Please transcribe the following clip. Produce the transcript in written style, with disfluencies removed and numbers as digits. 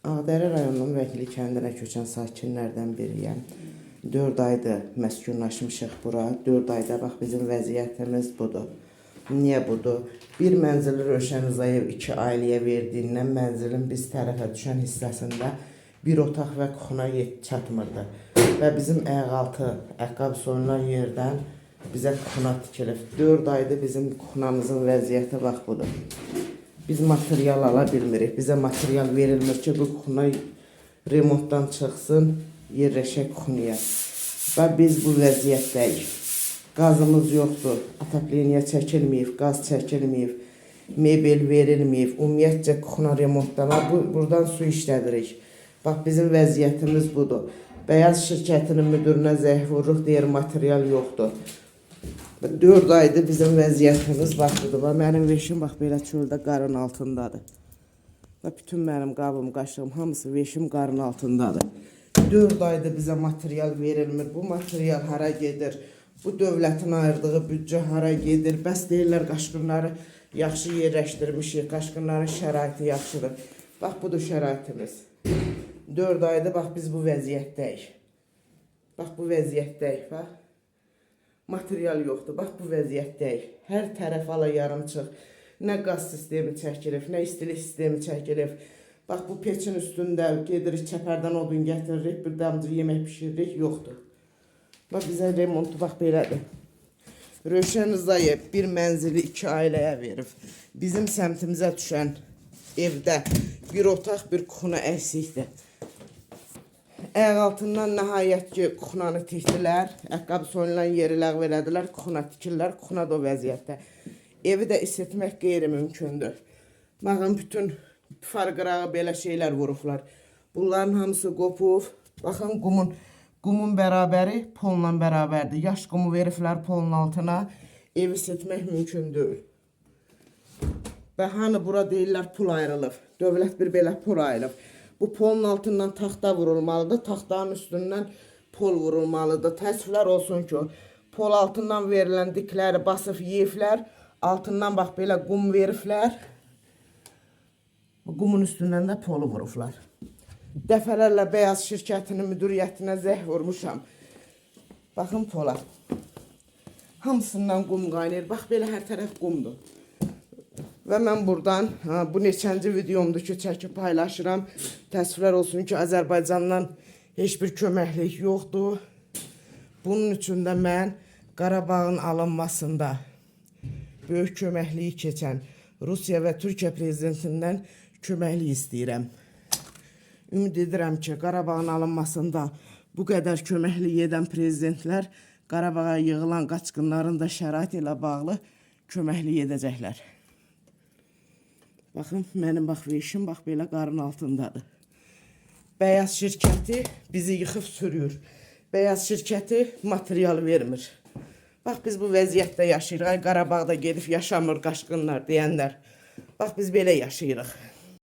Ağdərə rayonunun Vəkili kəndinə köçən sakinlərdən biriyəm. 4 aydır məskunlaşmışıq bura. 4 ayda bax bizim vəziyyətimiz budur. Niyə budur? Bir mənzili Rövşən Rzayev 2 ailəyə verdiyindən mənzilin biz tərəfə düşən hissəsində bir otaq və kuxuna çatmırdı. Və bizim ayaqaltı, ayaqqabı soyulan yerdən bizə kuxuna tikilib. 4 aydır bizim kuxunamızın vəziyyəti bax budur. Biz material ala bilmirik. Bizə material verilmir ki, bu kuxuna remontdan çıxsın, yerləşək kuxunuya. Və biz bu vəziyyətdəyik. Qazımız yoxdur, atapleniya çəkilməyib, qaz çəkilməyib, mebel verilməyib, ümumiyyətcə kuxuna remontdan. Buradan su işlədirik. Bax, bizim vəziyyətimiz budur. Bəyaz şirkətinin müdürünə zəng vururuq, deyir material yoxdur. 4 aydır bizim vəziyyətimiz baxıdır. Mənim veşim bax belə çöldə qarın altındadır. Və bütün mənim qabım, qaşığım, hamısı veşim qarın altındadır. 4 aydır bizə material verilmir. Bu material hara gedir? Bu dövlətin ayırdığı büdcə hara gedir? Bəs deyirlər qaşqınları yaxşı yerləşdirmişik, qaşqınların şəraiti yaxşıdır. Bax, budur şəraitimiz. 4 aydır bax biz bu vəziyyətdəyik. Bax, bu vəziyyətdəyik, bax. Material yoxdur. Bax, bu vəziyyətdəyik. Hər tərəf ala yarımçıq. Nə qaz sistemi çəkilib, nə istilik sistemi çəkilib. Bax, bu peçin üstündə gedirik, çəpərdən odun gətiririk, bir damcı yemək pişiririk, yoxdur. Bax, bizə remontu bax belədir. Rövşən Rzayev bir mənzili 2 ailəyə verib. Bizim səmtimizə düşən evdə bir otaq, bir kuxuna əksikdir. Ayaq altından nəhayət ki, kuxunanı tikdilər, ayaqqabı soyulan yeri ləğv elədilər, kuxuna tikirlər, kuxuna da o vəziyyətdə. Evi də isitmək qeyri-mümkündür. Baxın, bütün farqırağı belə şeylər vurublar. Bunların hamısı qopub. Baxın, qumun bərabəri polla bərabərdir. Yaş qumu veriblər polun altına, evi isitmək mümkün deyil. Və hani bura deyirlər pul ayrılıb. Dövlət bir belə pul ayrılıb. Bu polun altından taxta vurulmalıdır. Taxtanın üstündən pol vurulmalıdır. Təəssüflər olsun ki, pol altından verilən dikləri basıb yeyiblər. Altından bax belə qum veriblər. Bu qumun üstündən də polu vurublar. Dəfələrlə Bəyaz şirkətinin müdiriyyətinə zəng vurmuşam. Baxın pola. Hamısından qum qaynayır. Bax belə hər tərəf qumdur. Və mən buradan, bu neçənci videomdur ki, çəkib paylaşıram. Təəssüflər olsun ki, Azərbaycandan heç bir köməklik yoxdur. Bunun üçün də mən Qarabağın alınmasında böyük köməkliyi keçən Rusiya və Türkiyə prezidentindən köməklik istəyirəm. Ümid edirəm ki, Qarabağın alınmasında bu qədər köməklik edən prezidentlər Qarabağa yığılan qaçqınların da şərait ilə bağlı köməklik edəcəklər. Baxın, mənim bax veşim bax belə qarın altındadır. Bəyaz şirkəti bizi yıxıb sürüyor. Bəyaz şirkəti material vermir. Bax, biz bu vəziyyətdə yaşayırıq. Qarabağda gedib yaşamır qaçqınlar deyənlər. Bax, biz belə yaşayırıq.